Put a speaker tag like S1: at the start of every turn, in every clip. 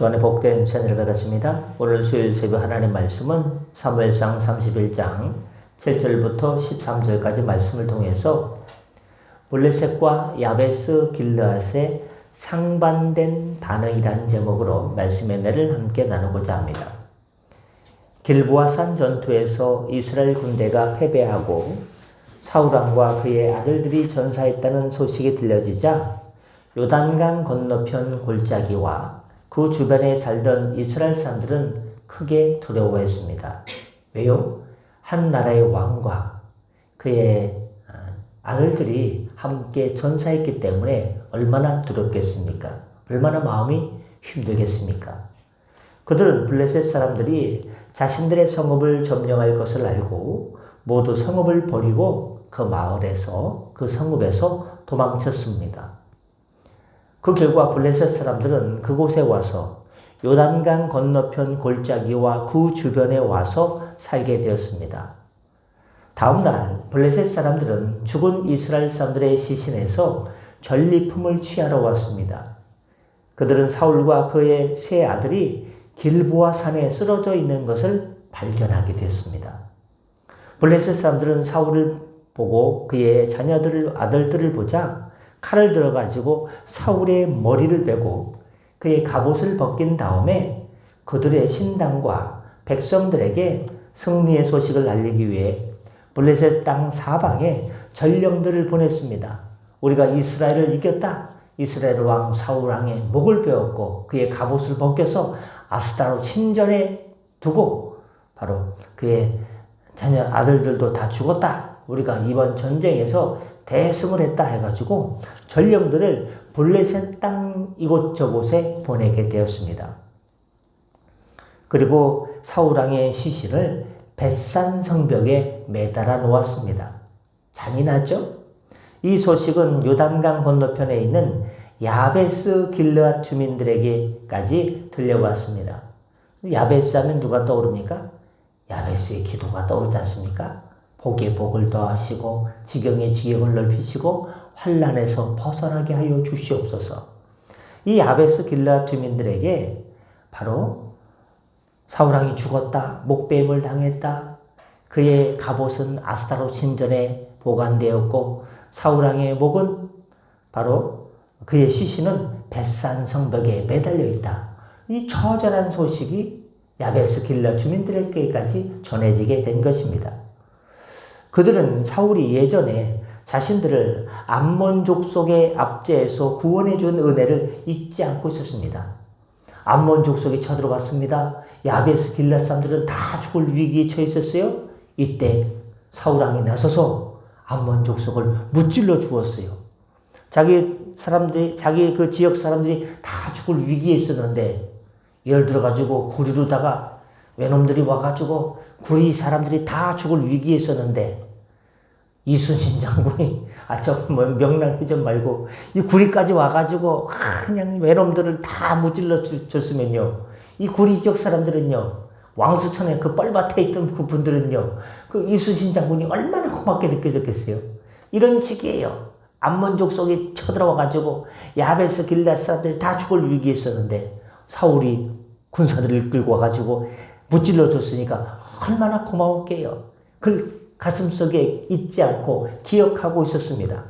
S1: 주안의 복된 새날을 갖습니다. 오늘 수요일 새벽 하나님 말씀은 사무엘상 31장 7절부터 13절까지 말씀을 통해서 블레셋과 야베스 길르앗의 상반된 반응이라는 제목으로 말씀의 은혜를 함께 나누고자 합니다. 길보아산 전투에서 이스라엘 군대가 패배하고 사울왕과 그의 아들들이 전사했다는 소식이 들려지자 요단강 건너편 골짜기와 그 주변에 살던 이스라엘 사람들은 크게 두려워했습니다. 왜요? 한 나라의 왕과 그의 아들들이 함께 전사했기 때문에 얼마나 두렵겠습니까? 얼마나 마음이 힘들겠습니까? 그들은 블레셋 사람들이 자신들의 성읍을 점령할 것을 알고 모두 성읍을 버리고 그 마을에서 그 성읍에서 도망쳤습니다. 그 결과 블레셋 사람들은 그곳에 와서 요단강 건너편 골짜기와 그 주변에 와서 살게 되었습니다. 다음 날 블레셋 사람들은 죽은 이스라엘 사람들의 시신에서 전리품을 취하러 왔습니다. 그들은 사울과 그의 세 아들이 길보아 산에 쓰러져 있는 것을 발견하게 됐습니다. 블레셋 사람들은 사울을 보고 그의 아들들을 보자 칼을 들어가지고 사울의 머리를 베고 그의 갑옷을 벗긴 다음에 그들의 신당과 백성들에게 승리의 소식을 알리기 위해 블레셋 땅 사방에 전령들을 보냈습니다. 우리가 이스라엘을 이겼다. 이스라엘 왕 사울 왕의 목을 베었고 그의 갑옷을 벗겨서 아스타롯 신전에 두고 바로 그의 아들들도 다 죽었다. 우리가 이번 전쟁에서 대승을 했다 해가지고 전령들을 블레셋 땅 이곳저곳에 보내게 되었습니다. 그리고 사울왕의 시신을 벳산 성벽에 매달아 놓았습니다. 잔인하죠? 이 소식은 요단강 건너편에 있는 야베스 길르앗 주민들에게까지 들려왔습니다. 야베스 하면 누가 떠오릅니까? 야베스의 기도가 떠오르지 않습니까? 복에 복을 더하시고 지경에 지경을 넓히시고 환난에서 벗어나게 하여 주시옵소서. 이 야베스 길르앗 주민들에게 바로 사울왕이 죽었다, 목베임을 당했다, 그의 갑옷은 아스타롯 신전에 보관되었고 사울왕의 목은 바로 그의 시신은 벳산 성벽에 매달려 있다. 이 처절한 소식이 야베스 길르앗 주민들에게까지 전해지게 된 것입니다. 그들은 사울이 예전에 자신들을 암몬 족속의 압제에서 구원해 준 은혜를 잊지 않고 있었습니다. 암몬 족속이 쳐들어왔습니다. 야베스 길르앗 사람들은 다 죽을 위기에 처해 있었어요. 이때 사울왕이 나서서 암몬 족속을 무찔러 주었어요. 자기 그 지역 사람들이 다 죽을 위기에 있었는데 예를 들어가지고 구리로다가 외놈들이 와가지고 구리 사람들이 다 죽을 위기에 있었는데 이순신 장군이 명랑해전 말고 이 구리까지 와가지고 그냥 외놈들을 다 무질러 줬으면요, 이 구리 지역 사람들은요, 왕수천에 그 뻘밭에 있던 그분들은요, 그 이순신 장군이 얼마나 고맙게 느껴졌겠어요. 이런 식이에요. 암몬 족속이 쳐들어와가지고 야베스 길르앗 사람들이 다 죽을 위기에 있었는데 사울이 군사들을 끌고 와가지고 무찔러 줬으니까 얼마나 고마웠게요. 그 가슴속에 잊지 않고 기억하고 있었습니다.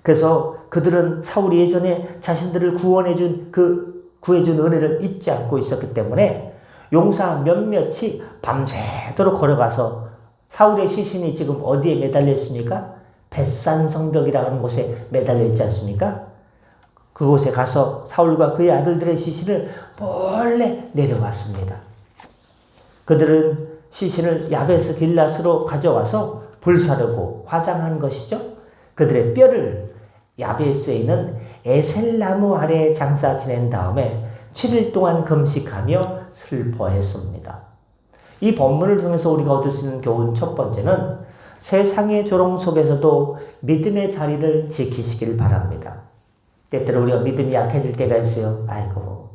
S1: 그래서 그들은 사울이 예전에 자신들을 구해준 은혜를 잊지 않고 있었기 때문에 용사 몇몇이 밤새도록 걸어가서 사울의 시신이 지금 어디에 매달려 있습니까? 벳산 성벽이라는 곳에 매달려 있지 않습니까? 그곳에 가서 사울과 그의 아들들의 시신을 몰래 내려왔습니다. 그들은 시신을 야베스 길르앗으로 가져와서 불사르고 화장한 것이죠. 그들의 뼈를 야베스에 있는 에셀나무 아래에 장사 지낸 다음에 7일 동안 금식하며 슬퍼했습니다. 이 본문을 통해서 우리가 얻을 수 있는 교훈 첫 번째는 세상의 조롱 속에서도 믿음의 자리를 지키시길 바랍니다. 때때로 우리가 믿음이 약해질 때가 있어요. 아이고,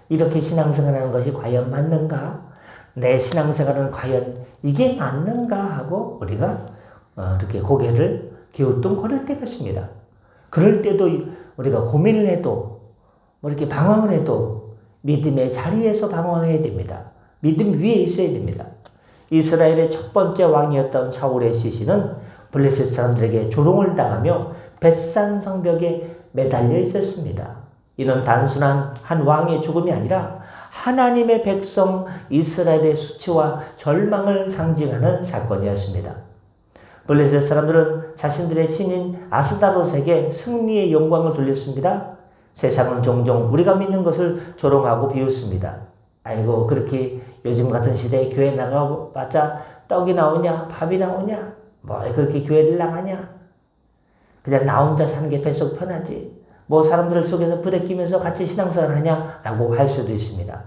S1: 이렇게 신앙생활하는 것이 과연 맞는가? 내 신앙생활은 과연 이게 맞는가 하고 우리가 이렇게 고개를 기우뚱거릴 때가 있습니다. 그럴 때도 우리가 고민을 해도 이렇게 방황을 해도 믿음의 자리에서 방황해야 됩니다. 믿음 위에 있어야 됩니다. 이스라엘의 첫 번째 왕이었던 사울의 시신은 블레셋 사람들에게 조롱을 당하며 벳산 성벽에 매달려 있었습니다. 이는 단순한 한 왕의 죽음이 아니라 하나님의 백성 이스라엘의 수치와 절망을 상징하는 사건이었습니다. 블레셋 사람들은 자신들의 신인 아스다롯에게 승리의 영광을 돌렸습니다. 세상은 종종 우리가 믿는 것을 조롱하고 비웃습니다. 아이고, 그렇게 요즘 같은 시대에 교회 나가봤자 떡이 나오냐 밥이 나오냐, 뭐 그렇게 교회를 나가냐, 그냥 나 혼자 사는 게 뱃속 편하지, 뭐 사람들 속에서 부대끼면서 같이 신앙생활 하냐 라고 할 수도 있습니다.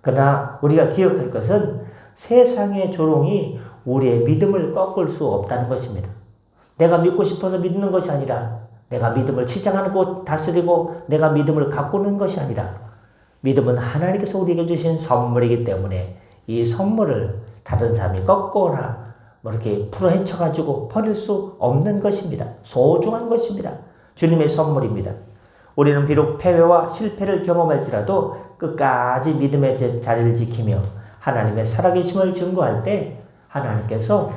S1: 그러나 우리가 기억할 것은 세상의 조롱이 우리의 믿음을 꺾을 수 없다는 것입니다. 내가 믿고 싶어서 믿는 것이 아니라, 내가 믿음을 치장하고 다스리고 내가 믿음을 가꾸는 것이 아니라, 믿음은 하나님께서 우리에게 주신 선물이기 때문에 이 선물을 다른 사람이 꺾거나 뭐 이렇게 풀어헤쳐가지고 버릴 수 없는 것입니다. 소중한 것입니다. 주님의 선물입니다. 우리는 비록 패배와 실패를 경험할지라도 끝까지 믿음의 자리를 지키며 하나님의 살아계심을 증거할 때 하나님께서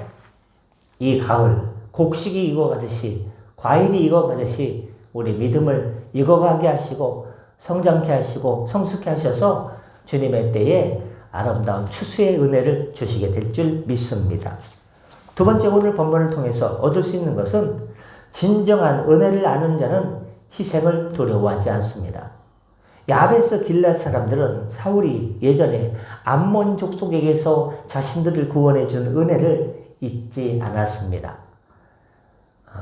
S1: 이 가을 곡식이 익어가듯이, 과일이 익어가듯이 우리 믿음을 익어가게 하시고 성장케 하시고 성숙케 하셔서 주님의 때에 아름다운 추수의 은혜를 주시게 될 줄 믿습니다. 두 번째, 오늘 본문을 통해서 얻을 수 있는 것은 진정한 은혜를 아는 자는 희생을 두려워하지 않습니다. 야베스 길앗 사람들은 사울이 예전에 암몬 족속에게서 자신들을 구원해 준 은혜를 잊지 않았습니다.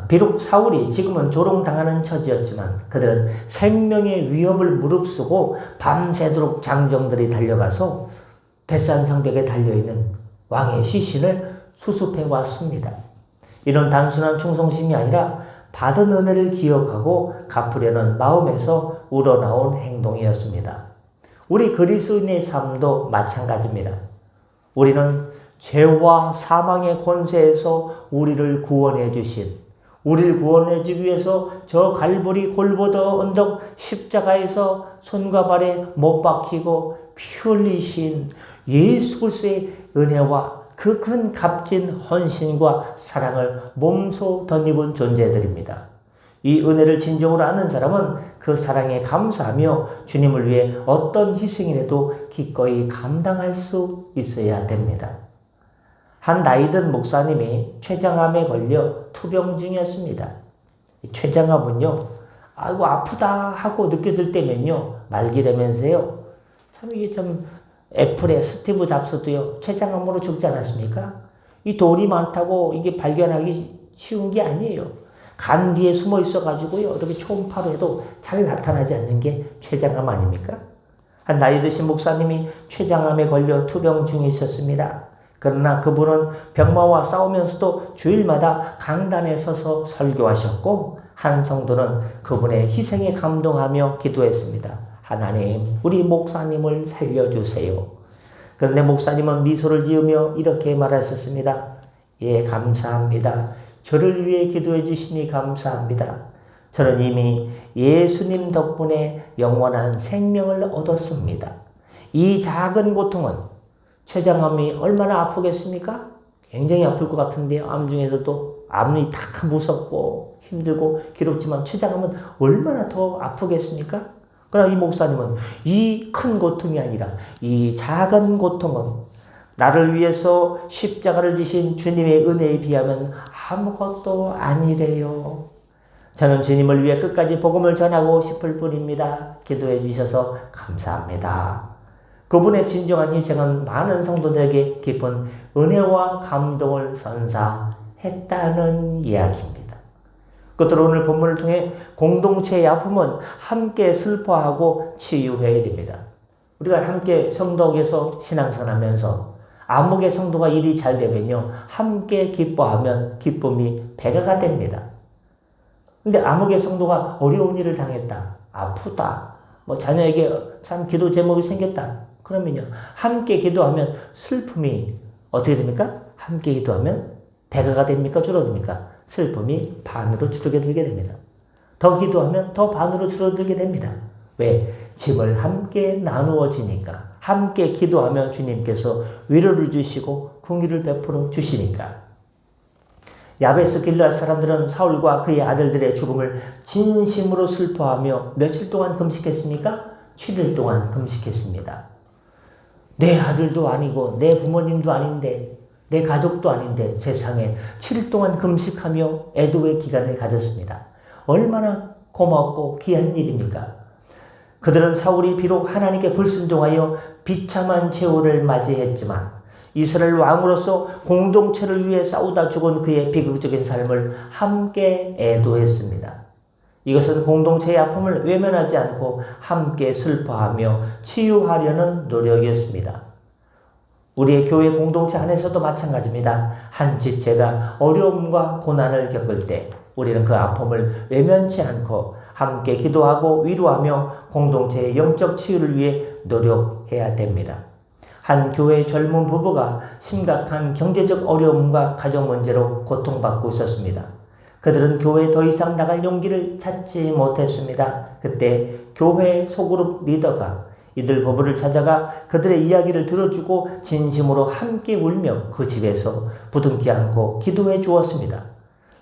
S1: 비록 사울이 지금은 조롱당하는 처지였지만 그들은 생명의 위협을 무릅쓰고 밤새도록 장정들이 달려가서 벳산 성벽에 달려있는 왕의 시신을 수습해 왔습니다. 이런 단순한 충성심이 아니라 받은 은혜를 기억하고 갚으려는 마음에서 우러나온 행동이었습니다. 우리 그리스도인의 삶도 마찬가지입니다. 우리는 죄와 사망의 권세에서 우리를 구원해 주신, 우리를 구원해주기 위해서 저 갈보리 골고다 언덕 십자가에서 손과 발에 못 박히고 피 흘리신 예수 그리스도의 은혜와 그 큰 값진 헌신과 사랑을 몸소 덧입은 존재들입니다. 이 은혜를 진정으로 아는 사람은 그 사랑에 감사하며 주님을 위해 어떤 희생이라도 기꺼이 감당할 수 있어야 됩니다. 한 나이든 목사님이 췌장암에 걸려 투병 중이었습니다. 췌장암은요, 아이고 아프다 하고 느껴질 때면요, 말기라면서요. 참 이게 참 애플의 스티브 잡스도요, 췌장암으로 죽지 않았습니까? 이 돌이 많다고 이게 발견하기 쉬운 게 아니에요. 간 뒤에 숨어 있어가지고요, 이렇게 초음파로 해도 잘 나타나지 않는 게 췌장암 아닙니까? 한 나이 드신 목사님이 췌장암에 걸려 투병 중에 있었습니다. 그러나 그분은 병마와 싸우면서도 주일마다 강단에 서서 설교하셨고, 한 성도는 그분의 희생에 감동하며 기도했습니다. 하나님, 우리 목사님을 살려주세요. 그런데 목사님은 미소를 지으며 이렇게 말하셨습니다. 예, 감사합니다. 저를 위해 기도해 주시니 감사합니다. 저는 이미 예수님 덕분에 영원한 생명을 얻었습니다. 이 작은 고통은, 췌장암이 얼마나 아프겠습니까? 굉장히 아플 것 같은데요. 암 중에서도 암이 다 무섭고 힘들고 괴롭지만 췌장암은 얼마나 더 아프겠습니까? 그러나 이 목사님은 이 큰 고통이 아니라 이 작은 고통은 나를 위해서 십자가를 지신 주님의 은혜에 비하면 아무것도 아니래요. 저는 주님을 위해 끝까지 복음을 전하고 싶을 뿐입니다. 기도해 주셔서 감사합니다. 그분의 진정한 희생은 많은 성도들에게 깊은 은혜와 감동을 선사했다는 이야기입니다. 끝으로 오늘 본문을 통해 공동체의 아픔은 함께 슬퍼하고 치유해야 됩니다. 우리가 함께 성덕에서 신앙생활하면서 암흑의 성도가 일이 잘 되면요, 함께 기뻐하면 기쁨이 배가가 됩니다. 근데 암흑의 성도가 어려운 일을 당했다, 아프다, 뭐 자녀에게 참 기도 제목이 생겼다, 그러면요, 함께 기도하면 슬픔이 어떻게 됩니까? 함께 기도하면 배가가 됩니까? 줄어듭니까? 슬픔이 반으로 줄어들게 됩니다. 더 기도하면 더 반으로 줄어들게 됩니다. 왜? 짐을 함께 나누어 지니까. 함께 기도하면 주님께서 위로를 주시고 긍휼을 베풀어 주시니까. 야베스 길르앗 사람들은 사울과 그의 아들들의 죽음을 진심으로 슬퍼하며 며칠 동안 금식했습니까? 7일 동안 금식했습니다. 내 아들도 아니고 내 부모님도 아닌데 내 가족도 아닌데 세상에 7일 동안 금식하며 애도의 기간을 가졌습니다. 얼마나 고맙고 귀한 일입니까? 그들은 사울이 비록 하나님께 불순종하여 비참한 최후를 맞이했지만 이스라엘 왕으로서 공동체를 위해 싸우다 죽은 그의 비극적인 삶을 함께 애도했습니다. 이것은 공동체의 아픔을 외면하지 않고 함께 슬퍼하며 치유하려는 노력이었습니다. 우리의 교회 공동체 안에서도 마찬가지입니다. 한 지체가 어려움과 고난을 겪을 때 우리는 그 아픔을 외면치 않고 함께 기도하고 위로하며 공동체의 영적 치유를 위해 노력해야 됩니다. 한 교회의 젊은 부부가 심각한 경제적 어려움과 가정 문제로 고통받고 있었습니다. 그들은 교회에 더 이상 나갈 용기를 찾지 못했습니다. 그때 교회 소그룹 리더가 이들 부부를 찾아가 그들의 이야기를 들어주고 진심으로 함께 울며 그 집에서 부둥켜 안고 기도해 주었습니다.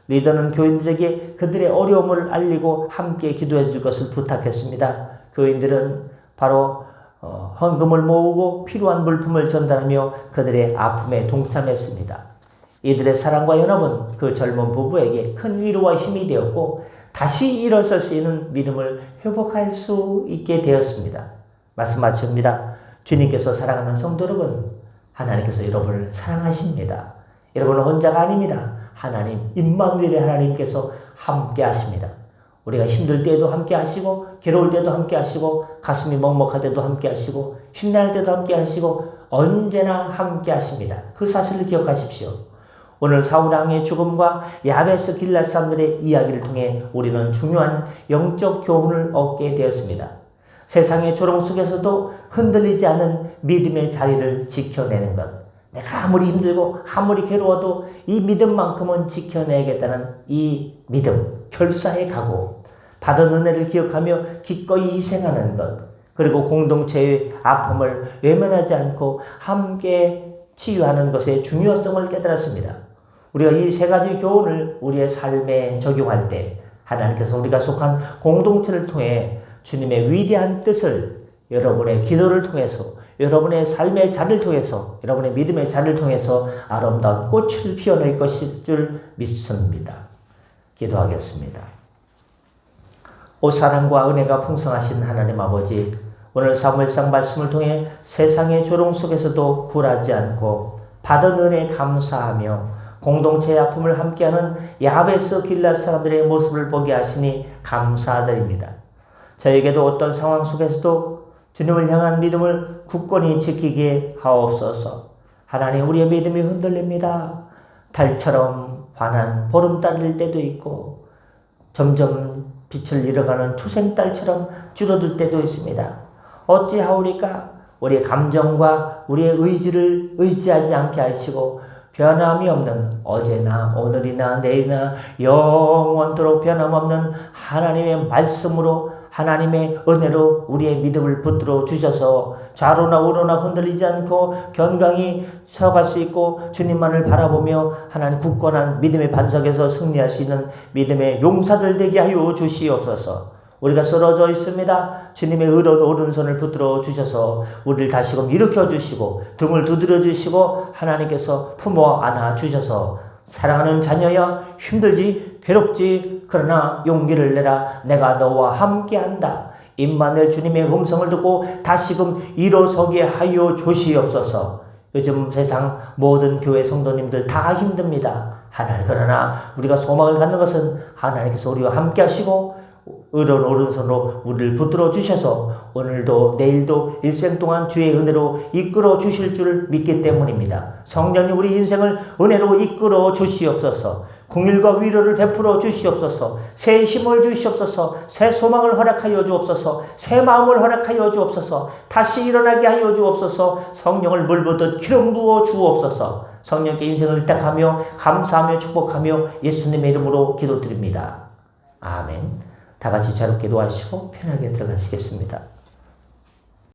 S1: 리더는 교인들에게 그들의 어려움을 알리고 함께 기도해 줄 것을 부탁했습니다. 교인들은 바로 헌금을 모으고 필요한 물품을 전달하며 그들의 아픔에 동참했습니다. 이들의 사랑과 연합은 그 젊은 부부에게 큰 위로와 힘이 되었고 다시 일어설 수 있는 믿음을 회복할 수 있게 되었습니다. 말씀 마칩니다. 주님께서 사랑하는 성도 여러분, 하나님께서 여러분을 사랑하십니다. 여러분은 혼자가 아닙니다. 하나님, 임마누엘의 하나님께서 함께 하십니다. 우리가 힘들 때에도 함께 하시고 괴로울 때도 함께 하시고 가슴이 먹먹할 때도 함께 하시고 힘날 때도 함께 하시고 언제나 함께 하십니다. 그 사실을 기억하십시오. 오늘 사울 왕의 죽음과 야베스 길르앗 사람들의 이야기를 통해 우리는 중요한 영적 교훈을 얻게 되었습니다. 세상의 조롱 속에서도 흔들리지 않는 믿음의 자리를 지켜내는 것. 내가 아무리 힘들고 아무리 괴로워도 이 믿음만큼은 지켜내야겠다는 이 믿음, 결사의 각오, 받은 은혜를 기억하며 기꺼이 희생하는 것, 그리고 공동체의 아픔을 외면하지 않고 함께 치유하는 것의 중요성을 깨달았습니다. 우리가 이 세 가지 교훈을 우리의 삶에 적용할 때 하나님께서 우리가 속한 공동체를 통해 주님의 위대한 뜻을 여러분의 기도를 통해서, 여러분의 삶의 자리를 통해서, 여러분의 믿음의 자리를 통해서 아름다운 꽃을 피워낼 것일 줄 믿습니다. 기도하겠습니다. 오 사랑과 은혜가 풍성하신 하나님 아버지, 오늘 사무엘상 말씀을 통해 세상의 조롱 속에서도 굴하지 않고 받은 은혜에 감사하며 공동체의 아픔을 함께하는 야베스 길르앗 사람들의 모습을 보게 하시니 감사드립니다. 저에게도 어떤 상황 속에서도 주님을 향한 믿음을 굳건히 지키게 하옵소서. 하나님, 우리의 믿음이 흔들립니다. 달처럼 환한 보름달일 때도 있고 점점 빛을 잃어가는 초생달처럼 줄어들 때도 있습니다. 어찌하오리까? 우리의 감정과 우리의 의지를 의지하지 않게 하시고 변함이 없는 어제나 오늘이나 내일이나 영원토록 변함없는 하나님의 말씀으로, 하나님의 은혜로 우리의 믿음을 붙들어 주셔서 좌로나 우로나 흔들리지 않고 견강히 서갈 수 있고 주님만을 바라보며 하나님 굳건한 믿음의 반석에서 승리할 수 있는 믿음의 용사들 되게 하여 주시옵소서. 우리가 쓰러져 있습니다. 주님의 의로운 오른손을 붙들어 주셔서 우리를 다시금 일으켜 주시고 등을 두드려 주시고 하나님께서 품어 안아 주셔서 사랑하는 자녀야, 힘들지 괴롭지 그러나 용기를 내라. 내가 너와 함께한다. 임마누엘 주님의 음성을 듣고 다시금 일어서게 하여 주시옵소서. 요즘 세상 모든 교회 성도님들 다 힘듭니다. 하나님, 그러나 우리가 소망을 갖는 것은 하나님께서 우리와 함께 하시고 의로운 오른손으로 우리를 붙들어 주셔서 오늘도 내일도 일생 동안 주의 은혜로 이끌어 주실 줄 믿기 때문입니다. 성령님, 우리 인생을 은혜로 이끌어 주시옵소서. 긍휼과 위로를 베풀어 주시옵소서. 새 힘을 주시옵소서. 새 소망을 허락하여 주옵소서. 새 마음을 허락하여 주옵소서. 다시 일어나게 하여 주옵소서. 성령을 물붓듯 기름 부어 주옵소서. 성령께 인생을 의탁하며 감사하며 축복하며 예수님의 이름으로 기도드립니다. 아멘. 다 같이 자유롭게 기도하시고 편하게 들어가시겠습니다.